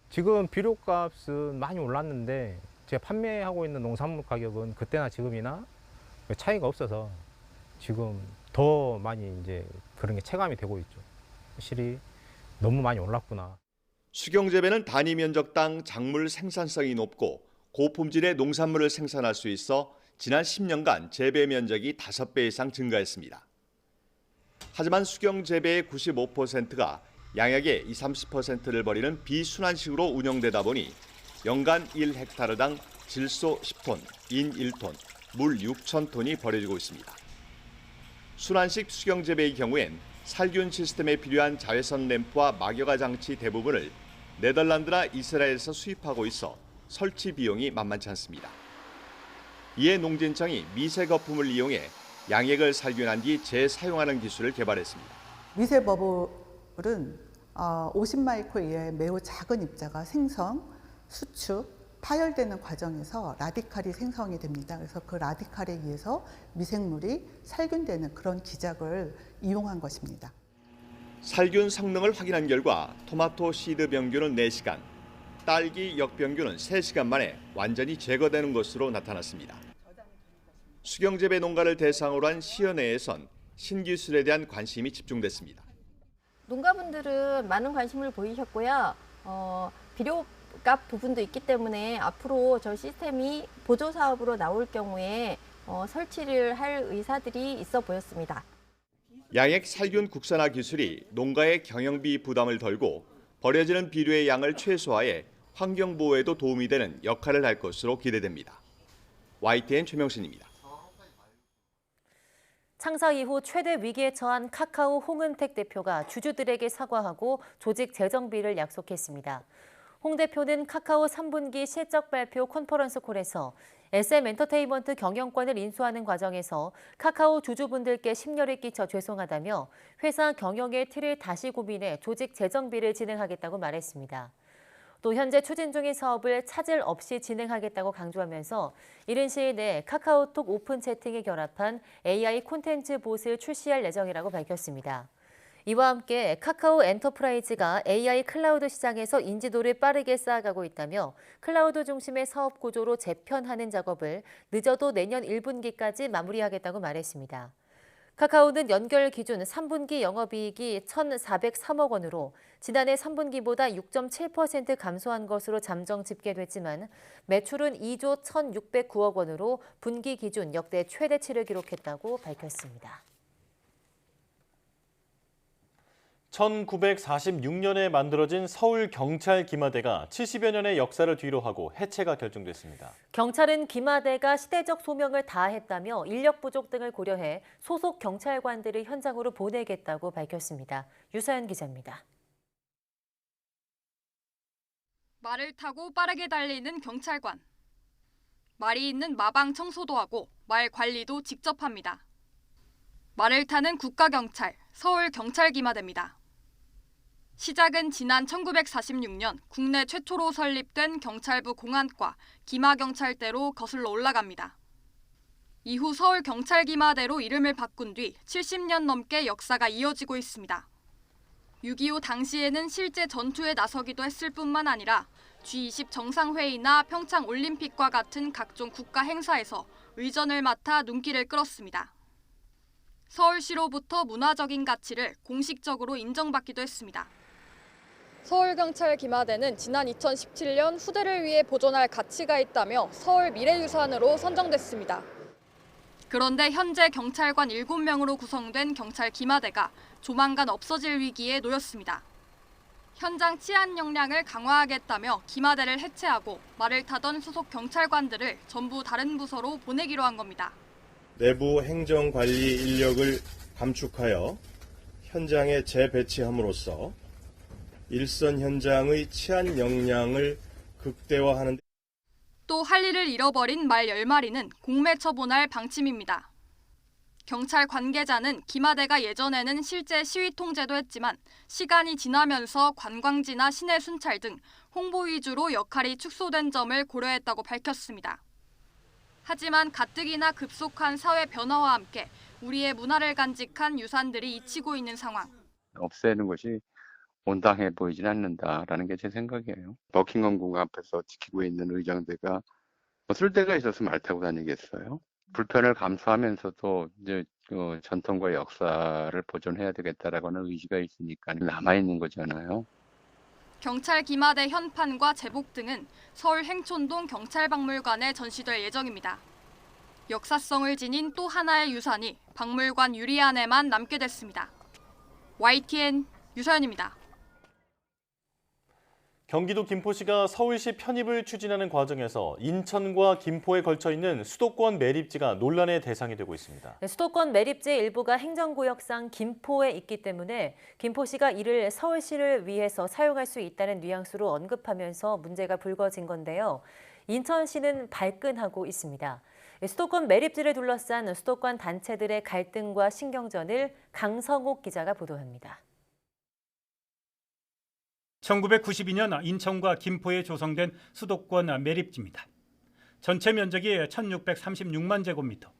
지금 비료값은 많이 올랐는데 제가 판매하고 있는 농산물 가격은 그때나 지금이나 차이가 없어서 지금 더 많이 이제 그런 게 체감이 되고 있죠. 확실히 너무 많이 올랐구나. 수경재배는 단위 면적당 작물 생산성이 높고 고품질의 농산물을 생산할 수 있어 지난 10년간 재배 면적이 5배 이상 증가했습니다. 하지만 수경재배의 95%가 양액의 20-30%를 버리는 비순환식으로 운영되다 보니 연간 1헥타르당 질소 10톤, 인 1톤, 물 6,000톤이 버려지고 있습니다. 순환식 수경재배의 경우엔 살균 시스템에 필요한 자외선 램프와 막여가 장치 대부분을 네덜란드나 이스라엘에서 수입하고 있어 설치 비용이 만만치 않습니다. 이에 농진청이 미세 거품을 이용해 양액을 살균한 뒤 재사용하는 기술을 개발했습니다. 미세 버블은 50마이크로 이하의 매우 작은 입자가 생성, 수축, 파열되는 과정에서 라디칼이 생성이 됩니다. 그래서 그 라디칼에 의해서 미생물이 살균되는 그런 기작을 이용한 것입니다. 살균 성능을 확인한 결과 토마토 시드 병균은 4시간, 딸기 역병균은 3시간 만에 완전히 제거되는 것으로 나타났습니다. 수경재배 농가를 대상으로 한 시연회에선 신기술에 대한 관심이 집중됐습니다. 농가분들은 많은 관심을 보이셨고요. 비료값 부분도 있기 때문에 앞으로 저 시스템이 보조 사업으로 나올 경우에 설치를 할 의사들이 있어 보였습니다. 양액 살균 국산화 기술이 농가의 경영비 부담을 덜고 버려지는 비료의 양을 최소화해 환경 보호에도 도움이 되는 역할을 할 것으로 기대됩니다. YTN 최명신입니다. 창사 이후 최대 위기에 처한 카카오 홍은택 대표가 주주들에게 사과하고 조직 재정비를 약속했습니다. 홍 대표는 카카오 3분기 실적 발표 컨퍼런스 콜에서 SM엔터테인먼트 경영권을 인수하는 과정에서 카카오 주주분들께 심려를 끼쳐 죄송하다며 회사 경영의 틀을 다시 고민해 조직 재정비를 진행하겠다고 말했습니다. 또 현재 추진 중인 사업을 차질 없이 진행하겠다고 강조하면서 이른 시일 내 카카오톡 오픈 채팅에 결합한 AI 콘텐츠 봇을 출시할 예정이라고 밝혔습니다. 이와 함께 카카오 엔터프라이즈가 AI 클라우드 시장에서 인지도를 빠르게 쌓아가고 있다며 클라우드 중심의 사업 구조로 재편하는 작업을 늦어도 내년 1분기까지 마무리하겠다고 말했습니다. 카카오는 연결 기준 3분기 영업이익이 1,403억 원으로 지난해 3분기보다 6.7% 감소한 것으로 잠정 집계됐지만 매출은 2조 1,609억 원으로 분기 기준 역대 최대치를 기록했다고 밝혔습니다. 1946년에 만들어진 서울경찰기마대가 70여 년의 역사를 뒤로하고 해체가 결정됐습니다. 경찰은 기마대가 시대적 소명을 다했다며 인력 부족 등을 고려해 소속 경찰관들을 현장으로 보내겠다고 밝혔습니다. 유서연 기자입니다. 말을 타고 빠르게 달리는 경찰관. 말이 있는 마방 청소도 하고 말 관리도 직접 합니다. 말을 타는 국가경찰, 서울경찰기마대입니다. 시작은 지난 1946년 국내 최초로 설립된 경찰부 공안과 기마경찰대로 거슬러 올라갑니다. 이후 서울경찰기마대로 이름을 바꾼 뒤 70년 넘게 역사가 이어지고 있습니다. 6.25 당시에는 실제 전투에 나서기도 했을 뿐만 아니라 G20 정상회의나 평창올림픽과 같은 각종 국가 행사에서 의전을 맡아 눈길을 끌었습니다. 서울시로부터 문화적인 가치를 공식적으로 인정받기도 했습니다. 서울경찰기마대는 지난 2017년 후대를 위해 보존할 가치가 있다며 서울 미래유산으로 선정됐습니다. 그런데 현재 경찰관 7명으로 구성된 경찰기마대가 조만간 없어질 위기에 놓였습니다. 현장 치안 역량을 강화하겠다며 기마대를 해체하고 말을 타던 소속 경찰관들을 전부 다른 부서로 보내기로 한 겁니다. 내부 행정관리 인력을 감축하여 현장에 재배치함으로써 일선 현장의 치안 역량을 극대화하는 데 또 할 일을 잃어버린 말 10마리는 공매 처분할 방침입니다. 경찰 관계자는 기마대가 예전에는 실제 시위 통제도 했지만 시간이 지나면서 관광지나 시내 순찰 등 홍보 위주로 역할이 축소된 점을 고려했다고 밝혔습니다. 하지만 가뜩이나 급속한 사회 변화와 함께 우리의 문화를 간직한 유산들이 잊히고 있는 상황. 없애는 것이 온당해 보이진 않는다라는 게 제 생각이에요. 버킹엄 궁 앞에서 지키고 있는 의정대가 쓸 데가 있어서 말 타고 다니겠어요? 불편을 감수하면서도 이제 전통과 역사를 보존해야 되겠다라고는 의지가 있으니까 남아 있는 거잖아요. 경찰 기마대 현판과 제복 등은 서울 행촌동 경찰박물관에 전시될 예정입니다. 역사성을 지닌 또 하나의 유산이 박물관 유리 안에만 남게 됐습니다. YTN 유서연입니다. 경기도 김포시가 서울시 편입을 추진하는 과정에서 인천과 김포에 걸쳐 있는 수도권 매립지가 논란의 대상이 되고 있습니다. 수도권 매립지의 일부가 행정구역상 김포에 있기 때문에 김포시가 이를 서울시를 위해서 사용할 수 있다는 뉘앙스로 언급하면서 문제가 불거진 건데요. 인천시는 발끈하고 있습니다. 수도권 매립지를 둘러싼 수도권 단체들의 갈등과 신경전을 강성옥 기자가 보도합니다. 1992년 인천과 김포에 조성된 수도권 매립지입니다. 전체 면적이 1636만 제곱미터,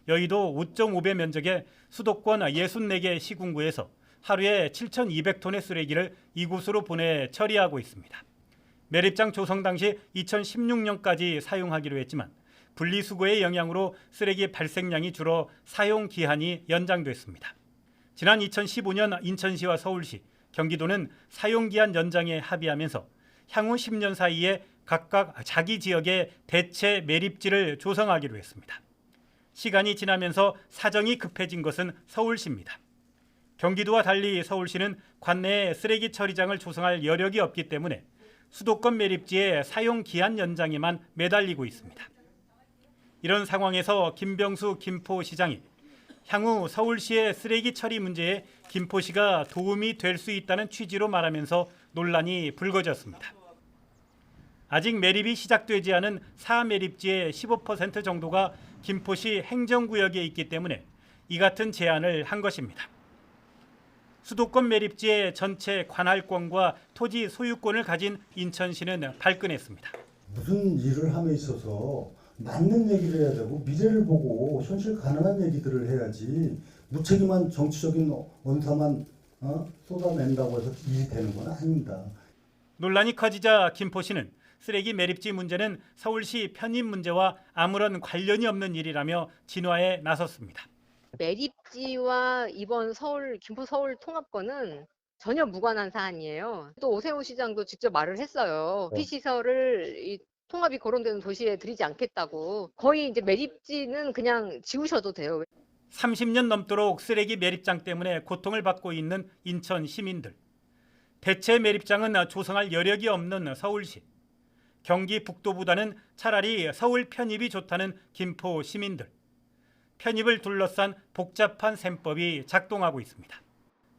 여의도 5.5배 면적의 수도권 64개 시군구에서 하루에 7,200톤의 쓰레기를 이곳으로 보내 처리하고 있습니다. 매립장 조성 당시 2016년까지 사용하기로 했지만 분리수거의 영향으로 쓰레기 발생량이 줄어 사용 기한이 연장됐습니다. 지난 2015년 인천시와 서울시, 경기도는 사용기한 연장에 합의하면서 향후 10년 사이에 각각 자기 지역에 대체 매립지를 조성하기로 했습니다. 시간이 지나면서 사정이 급해진 것은 서울시입니다. 경기도와 달리 서울시는 관내에 쓰레기 처리장을 조성할 여력이 없기 때문에 수도권 매립지의 사용 기한 연장에만 매달리고 있습니다. 이런 상황에서 김병수 김포시장이 향후 서울시의 쓰레기 처리 문제에 김포시가 도움이 될 수 있다는 취지로 말하면서 논란이 불거졌습니다. 아직 매립이 시작되지 않은 4매립지의 15% 정도가 김포시 행정구역에 있기 때문에 이 같은 제안을 한 것입니다. 수도권 매립지의 전체 관할권과 토지 소유권을 가진 인천시는 발끈했습니다. 무슨 일을 함에 있어서 맞는 얘기를 해야 되고 미래를 보고 현실 가능한 얘기들을 해야지 무책임한 정치적인 언사만 쏟아낸다고 해서 일이 되는 건 아닙니다. 논란이 커지자 김포시는 쓰레기 매립지 문제는 서울시 편입 문제와 아무런 관련이 없는 일이라며 진화에 나섰습니다. 매립지와 이번 김포 서울 통합권은 전혀 무관한 사안이에요. 또 오세훈 시장도 직접 말을 했어요. 피시설을 통합이 거론되는 도시에 들이지 않겠다고. 거의 이제 매립지는 그냥 지우셔도 돼요. 30년 넘도록 쓰레기 매립장 때문에 고통을 받고 있는 인천 시민들. 대체 매립장은 조성할 여력이 없는 서울시. 경기 북도보다는 차라리 서울 편입이 좋다는 김포 시민들. 편입을 둘러싼 복잡한 셈법이 작동하고 있습니다.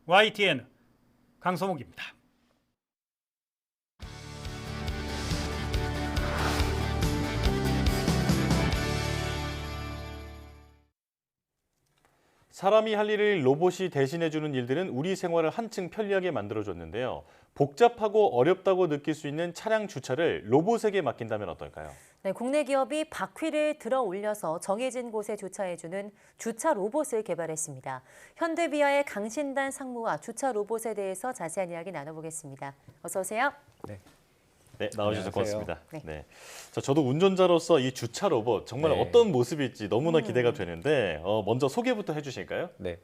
YTN 강성욱입니다. 사람이 할 일을 로봇이 대신해주는 일들은 우리 생활을 한층 편리하게 만들어줬는데요. 복잡하고 어렵다고 느낄 수 있는 차량 주차를 로봇에게 맡긴다면 어떨까요? 네, 국내 기업이 바퀴를 들어 올려서 정해진 곳에 주차해주는 주차 로봇을 개발했습니다. 현대비아의 강신단 상무와 주차 로봇에 대해서 자세한 이야기 나눠보겠습니다. 어서 오세요. 네, 나와주셔서 안녕하세요. 고맙습니다. 네. 저도 운전자로서 이 주차 로봇 정말 어떤 모습일지 너무나 기대가 되는데 먼저 소개부터 해주실까요? 네.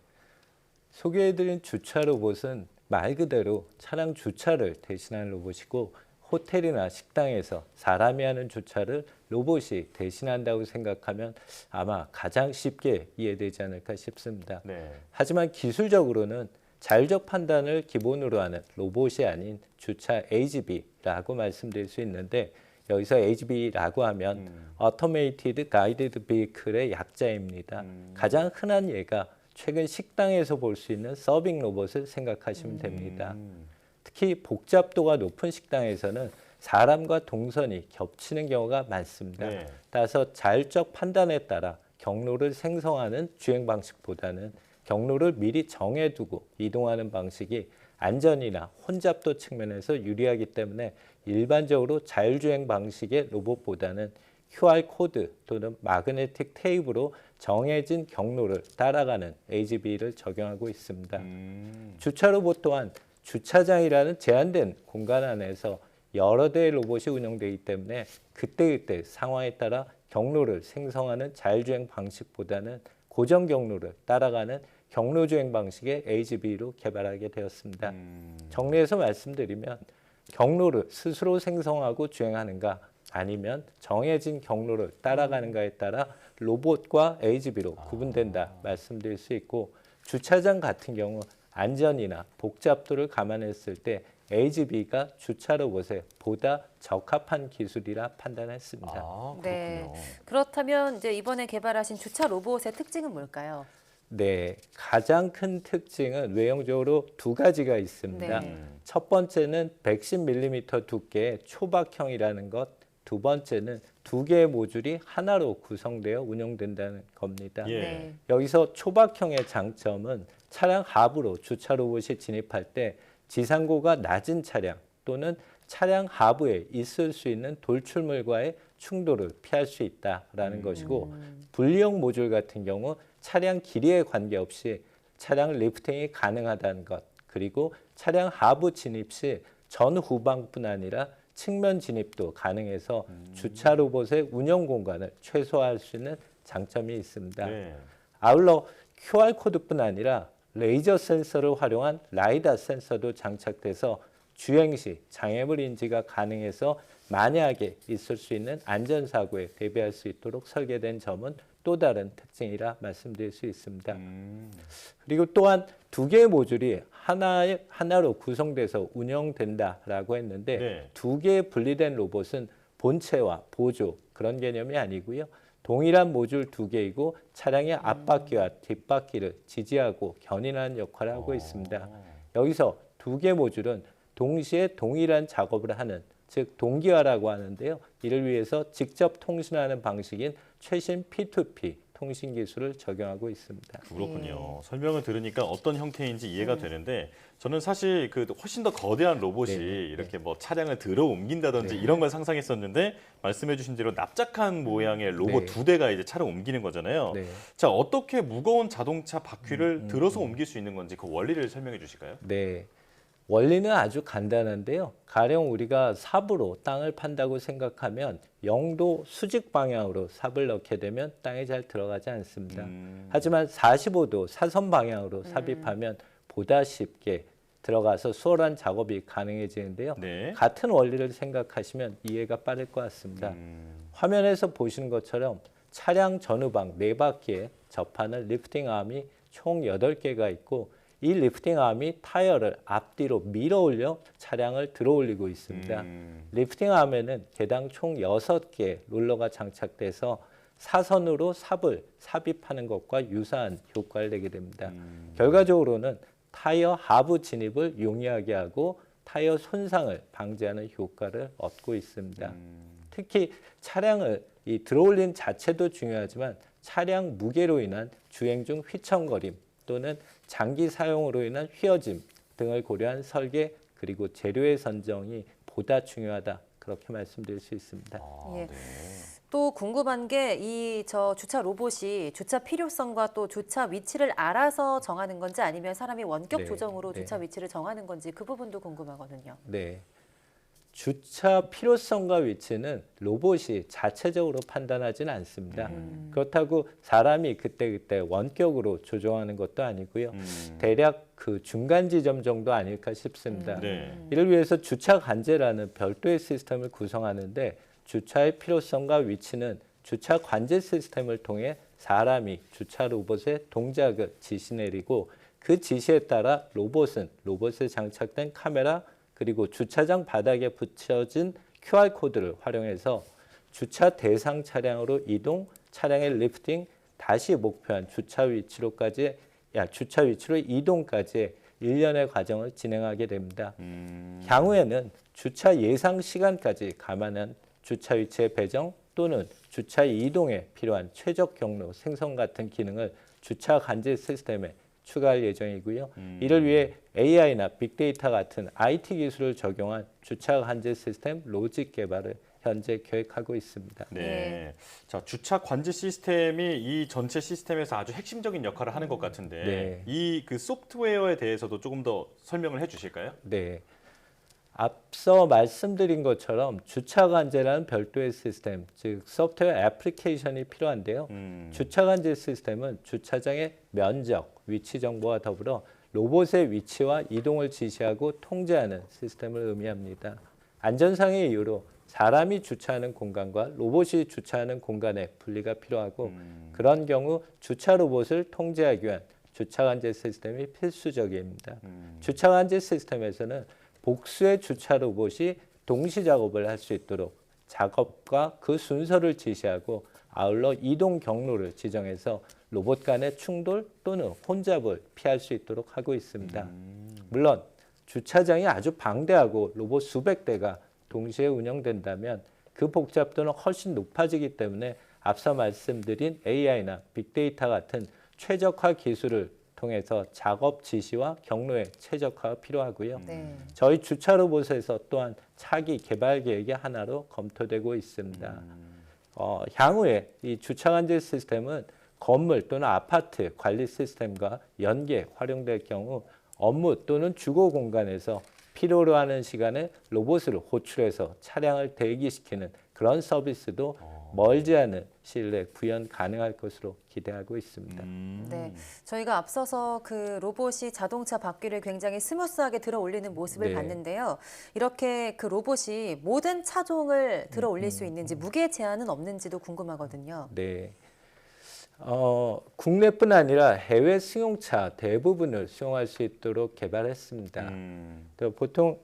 소개해드린 주차 로봇은 말 그대로 차량 주차를 대신하는 로봇이고 호텔이나 식당에서 사람이 하는 주차를 로봇이 대신한다고 생각하면 아마 가장 쉽게 이해되지 않을까 싶습니다. 하지만 기술적으로는 자율적 판단을 기본으로 하는 로봇이 아닌 주차 AGV라고 말씀드릴 수 있는데 여기서 AGV라고 하면 Automated Guided Vehicle의 약자입니다. 가장 흔한 예가 최근 식당에서 볼 수 있는 서빙 로봇을 생각하시면 됩니다. 특히 복잡도가 높은 식당에서는 사람과 동선이 겹치는 경우가 많습니다. 따라서 자율적 판단에 따라 경로를 생성하는 주행 방식보다는 경로를 미리 정해두고 이동하는 방식이 안전이나 혼잡도 측면에서 유리하기 때문에 일반적으로 자율주행 방식의 로봇보다는 QR코드 또는 마그네틱 테이프로 정해진 경로를 따라가는 AGV를 적용하고 있습니다. 주차 로봇 또한 주차장이라는 제한된 공간 안에서 여러 대의 로봇이 운영되기 때문에 그때그때 상황에 따라 경로를 생성하는 자율주행 방식보다는 고정 경로를 따라가는 경로주행 방식의 AGV로 개발하게 되었습니다. 정리해서 말씀드리면 경로를 스스로 생성하고 주행하는가 아니면 정해진 경로를 따라가는가에 따라 로봇과 AGV로 구분된다 말씀드릴 수 있고 주차장 같은 경우 안전이나 복잡도를 감안했을 때 AGV가 주차 로봇에 보다 적합한 기술이라 판단했습니다. 네. 그렇다면 이제 이번에 개발하신 주차 로봇의 특징은 뭘까요? 네, 가장 큰 특징은 외형적으로 두 가지가 있습니다. 첫 번째는 110mm 두께의 초박형이라는 것, 두 번째는 두 개의 모듈이 하나로 구성되어 운영된다는 겁니다. 여기서 초박형의 장점은 차량 하부로 주차 로봇이 진입할 때 지상고가 낮은 차량 또는 차량 하부에 있을 수 있는 돌출물과의 충돌을 피할 수 있다라는 것이고 분리형 모듈 같은 경우 차량 길이에 관계없이 차량 리프팅이 가능하다는 것 그리고 차량 하부 진입 시 전후방뿐 아니라 측면 진입도 가능해서 주차 로봇의 운영 공간을 최소화할 수 있는 장점이 있습니다. 아울러 QR코드뿐 아니라 레이저 센서를 활용한 라이다 센서도 장착돼서 주행 시 장애물 인지가 가능해서 만약에 있을 수 있는 안전사고에 대비할 수 있도록 설계된 점은 또 다른 특징이라 말씀드릴 수 있습니다. 그리고 또한 두 개의 모듈이 하나로 구성돼서 운영된다라고 했는데 두 개의 분리된 로봇은 본체와 보조 그런 개념이 아니고요. 동일한 모듈 2개이고 차량의 앞바퀴와 뒷바퀴를 지지하고 견인하는 역할을 하고 있습니다. 여기서 2개 모듈은 동시에 동일한 작업을 하는, 즉 동기화라고 하는데요. 이를 위해서 직접 통신하는 방식인 최신 P2P 통신 기술을 적용하고 있습니다. 그렇군요. 설명을 들으니까 어떤 형태인지 이해가 되는데 저는 사실 그 훨씬 더 거대한 로봇이 이렇게 뭐 차량을 들어 옮긴다든지 이런 걸 상상했었는데 말씀해 주신 대로 납작한 모양의 로봇 2대가 이제 차를 옮기는 거잖아요. 자, 어떻게 무거운 자동차 바퀴를 들어서 옮길 수 있는 건지 그 원리를 설명해 주실까요? 네. 원리는 아주 간단한데요. 가령 우리가 삽으로 땅을 판다고 생각하면 0도 수직 방향으로 삽을 넣게 되면 땅에 잘 들어가지 않습니다. 하지만 45도 사선 방향으로 삽입하면 보다 쉽게 들어가서 수월한 작업이 가능해지는데요. 같은 원리를 생각하시면 이해가 빠를 것 같습니다. 화면에서 보시는 것처럼 차량 전후방 4바퀴에 접하는 리프팅 아미 총 8개가 있고 이 리프팅 아미 타이어를 앞뒤로 밀어 올려 차량을 들어 올리고 있습니다. 리프팅 아미에는 개당 총 6개의 롤러가 장착돼서 사선으로 삽을 삽입하는 것과 유사한 효과를 내게 됩니다. 결과적으로는 타이어 하부 진입을 용이하게 하고 타이어 손상을 방지하는 효과를 얻고 있습니다. 특히 차량을 들어올린 자체도 중요하지만 차량 무게로 인한 주행 중 휘청거림 또는 장기 사용으로 인한 휘어짐 등을 고려한 설계 그리고 재료의 선정이 보다 중요하다. 그렇게 말씀드릴 수 있습니다. 예. 또 궁금한 게 이 주차 로봇이 주차 필요성과 또 주차 위치를 알아서 정하는 건지 아니면 사람이 원격 조정으로 주차 위치를 정하는 건지 그 부분도 궁금하거든요. 네. 주차 필요성과 위치는 로봇이 자체적으로 판단하지는 않습니다. 그렇다고 사람이 그때그때 원격으로 조정하는 것도 아니고요. 대략 그 중간 지점 정도 아닐까 싶습니다. 이를 위해서 주차 관제라는 별도의 시스템을 구성하는데 주차의 필요성과 위치는 주차 관제 시스템을 통해 사람이 주차 로봇에 동작을 지시 내리고 그 지시에 따라 로봇은 로봇에 장착된 카메라 그리고 주차장 바닥에 붙여진 QR코드를 활용해서 주차 대상 차량으로 이동, 차량의 리프팅, 다시 목표한 주차 위치로 이동까지 일련의 과정을 진행하게 됩니다. 향후에는 주차 예상 시간까지 감안한 주차 위치의 배정 또는 주차 이동에 필요한 최적 경로 생성 같은 기능을 주차 관제 시스템에 추가할 예정이고요. 이를 위해 AI나 빅데이터 같은 IT 기술을 적용한 주차 관제 시스템 로직 개발을 현재 계획하고 있습니다. 네. 자, 주차 관제 시스템이 이 전체 시스템에서 아주 핵심적인 역할을 하는 것 같은데 이 그 소프트웨어에 대해서도 조금 더 설명을 해 주실까요? 네. 앞서 말씀드린 것처럼 주차 관제라는 별도의 시스템, 즉 소프트웨어 애플리케이션이 필요한데요. 주차 관제 시스템은 주차장의 면적, 위치 정보와 더불어 로봇의 위치와 이동을 지시하고 통제하는 시스템을 의미합니다. 안전상의 이유로 사람이 주차하는 공간과 로봇이 주차하는 공간의 분리가 필요하고 그런 경우 주차 로봇을 통제하기 위한 주차 관제 시스템이 필수적입니다. 주차 관제 시스템에서는 복수의 주차 로봇이 동시 작업을 할 수 있도록 작업과 그 순서를 지시하고 아울러 이동 경로를 지정해서 로봇 간의 충돌 또는 혼잡을 피할 수 있도록 하고 있습니다. 물론 주차장이 아주 방대하고 로봇 수백 대가 동시에 운영된다면 그 복잡도는 훨씬 높아지기 때문에 앞서 말씀드린 AI나 빅데이터 같은 최적화 기술을 통해서 작업 지시와 경로의 최적화가 필요하고요. 저희 주차 로봇에서 또한 차기 개발 계획의 하나로 검토되고 있습니다. 향후에 이 주차 관제 시스템은 건물 또는 아파트 관리 시스템과 연계 활용될 경우 업무 또는 주거 공간에서 필요로 하는 시간에 로봇을 호출해서 차량을 대기시키는 그런 서비스도 멀지 않은 시일 내에 구현 가능할 것으로 기대하고 있습니다. 네, 저희가 앞서서 그 로봇이 자동차 바퀴를 굉장히 스무스하게 들어 올리는 모습을 봤는데요. 이렇게 그 로봇이 모든 차종을 들어 올릴 수 있는지 무게 제한은 없는지도 궁금하거든요. 네. 국내뿐 아니라 해외 승용차 대부분을 수용할 수 있도록 개발했습니다. 보통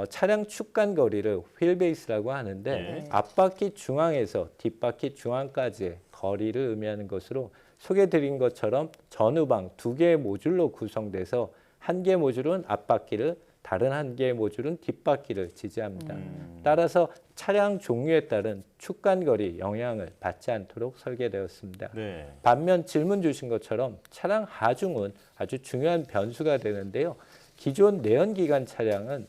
차량 축간 거리를 휠베이스라고 하는데 네. 앞바퀴 중앙에서 뒷바퀴 중앙까지의 거리를 의미하는 것으로 소개드린 것처럼 전후방 2개의 모듈로 구성돼서 한 개의 모듈은 앞바퀴를 다른 한 개의 모듈은 뒷바퀴를 지지합니다. 따라서 차량 종류에 따른 축간 거리 영향을 받지 않도록 설계되었습니다. 네. 반면 질문 주신 것처럼 차량 하중은 아주 중요한 변수가 되는데요. 기존 내연기관 차량은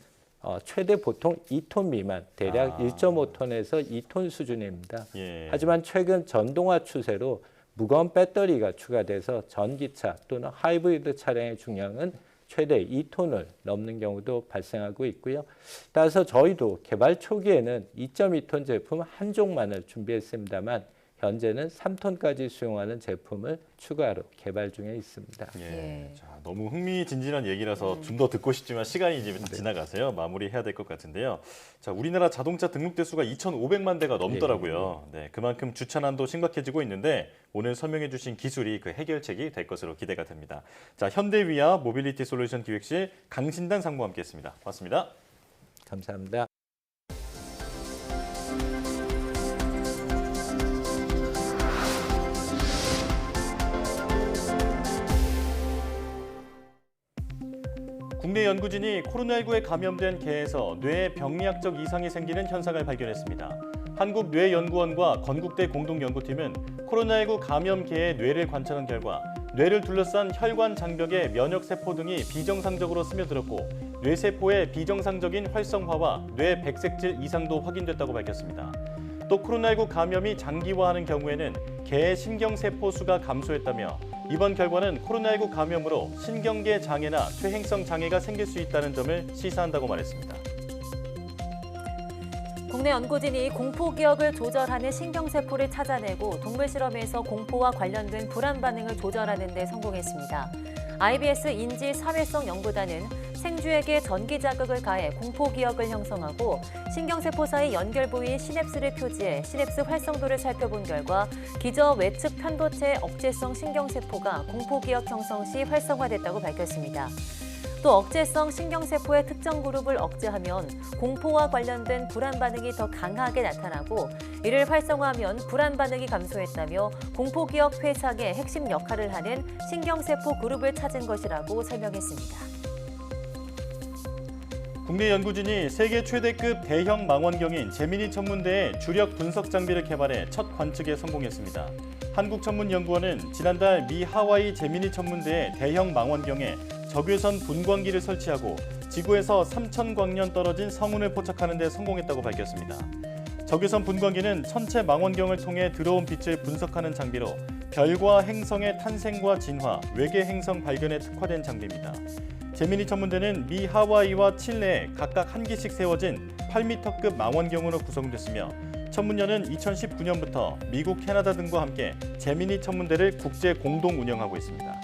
최대 보통 2톤 미만, 대략 1.5톤에서 2톤 수준입니다. 예. 하지만 최근 전동화 추세로 무거운 배터리가 추가돼서 전기차 또는 하이브리드 차량의 중량은 최대 2톤을 넘는 경우도 발생하고 있고요. 따라서 저희도 개발 초기에는 2.2톤 제품 한 종만을 준비했습니다만 현재는 3톤까지 수용하는 제품을 추가로 개발 중에 있습니다. 예. 자, 너무 흥미진진한 얘기라서 좀 더 듣고 싶지만 시간이 이제 지나가서요. 마무리해야 될 것 같은데요. 자, 우리나라 자동차 등록 대수가 2,500만 대가 넘더라고요. 네, 그만큼 주차난도 심각해지고 있는데 오늘 설명해 주신 기술이 그 해결책이 될 것으로 기대가 됩니다. 자, 현대위아 모빌리티 솔루션 기획실 강신단 상무와 함께했습니다. 고맙습니다. 감사합니다. 국내 연구진이 코로나19에 감염된 개에서 뇌에 병리학적 이상이 생기는 현상을 발견했습니다. 한국뇌연구원과 건국대 공동연구팀은 코로나19 감염 개의 뇌를 관찰한 결과 뇌를 둘러싼 혈관 장벽에 면역세포 등이 비정상적으로 스며들었고 뇌세포의 비정상적인 활성화와 뇌 백색질 이상도 확인됐다고 밝혔습니다. 또 코로나19 감염이 장기화하는 경우에는 개의 신경세포 수가 감소했다며 이번 결과는 코로나19 감염으로 신경계 장애나 퇴행성 장애가 생길 수 있다는 점을 시사한다고 말했습니다. 국내 연구진이 공포기억을 조절하는 신경세포를 찾아내고 동물 실험에서 공포와 관련된 불안 반응을 조절하는 데 성공했습니다. IBS 인지사회성 연구단은 생쥐에게 전기 자극을 가해 공포기억을 형성하고 신경세포 사이 연결 부위인 시냅스를 표지해 시냅스 활성도를 살펴본 결과 기저 외측 편도체 억제성 신경세포가 공포기억 형성 시 활성화됐다고 밝혔습니다. 또 억제성 신경세포의 특정 그룹을 억제하면 공포와 관련된 불안 반응이 더 강하게 나타나고 이를 활성화하면 불안 반응이 감소했다며 공포기억 회상의 핵심 역할을 하는 신경세포 그룹을 찾은 것이라고 설명했습니다. 국내 연구진이 세계 최대급 대형 망원경인 제미니 천문대의 주력 분석 장비를 개발해 첫 관측에 성공했습니다. 한국천문연구원은 지난달 미 하와이 제미니 천문대의 대형 망원경에 적외선 분광기를 설치하고 지구에서 3,000광년 떨어진 성운을 포착하는 데 성공했다고 밝혔습니다. 적외선 분광기는 천체 망원경을 통해 들어온 빛을 분석하는 장비로 별과 행성의 탄생과 진화, 외계 행성 발견에 특화된 장비입니다. 제미니 천문대는 미 하와이와 칠레에 각각 한 기씩 세워진 8m급 망원경으로 구성됐으며 천문연은 2019년부터 미국, 캐나다 등과 함께 제미니 천문대를 국제 공동 운영하고 있습니다.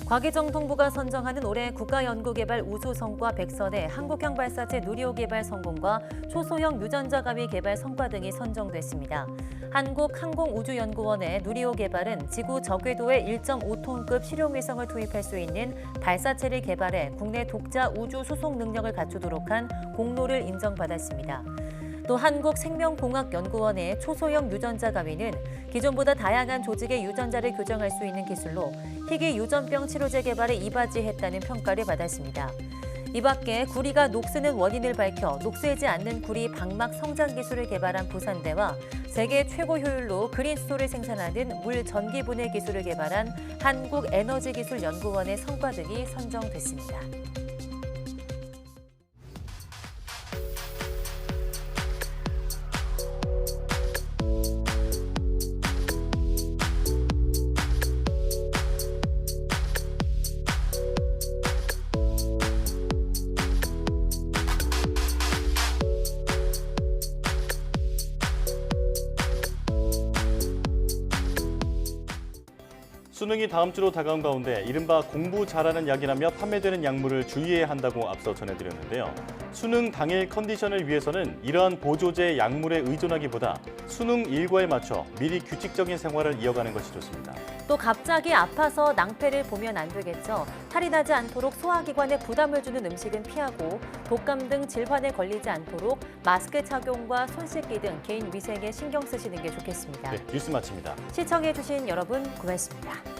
과기정통부가 선정하는 올해 국가연구개발 우수성과 100선에 한국형 발사체 누리호 개발 성공과 초소형 유전자 가위 개발 성과 등이 선정됐습니다. 한국항공우주연구원의 누리호 개발은 지구 저궤도에 1.5톤급 실용위성을 투입할 수 있는 발사체를 개발해 국내 독자 우주 수송 능력을 갖추도록 한 공로를 인정받았습니다. 또 한국생명공학연구원의 초소형 유전자 가위는 기존보다 다양한 조직의 유전자를 교정할 수 있는 기술로 희귀 유전병 치료제 개발에 이바지했다는 평가를 받았습니다. 이 밖에 구리가 녹쓰는 원인을 밝혀 녹슬지 않는 구리 방막 성장 기술을 개발한 부산대와 세계 최고 효율로 그린수소를 생산하는 물 전기 분해 기술을 개발한 한국에너지기술연구원의 성과 등이 선정됐습니다. 수능이 다음 주로 다가온 가운데 이른바 공부 잘하는 약이라며 판매되는 약물을 주의해야 한다고 앞서 전해드렸는데요. 수능 당일 컨디션을 위해서는 이러한 보조제 약물에 의존하기보다 수능 일과에 맞춰 미리 규칙적인 생활을 이어가는 것이 좋습니다. 또 갑자기 아파서 낭패를 보면 안 되겠죠. 탈이 나지 않도록 소화기관에 부담을 주는 음식은 피하고 독감 등 질환에 걸리지 않도록 마스크 착용과 손 씻기 등 개인 위생에 신경 쓰시는 게 좋겠습니다. 네, 뉴스 마칩니다. 시청해주신 여러분 고맙습니다.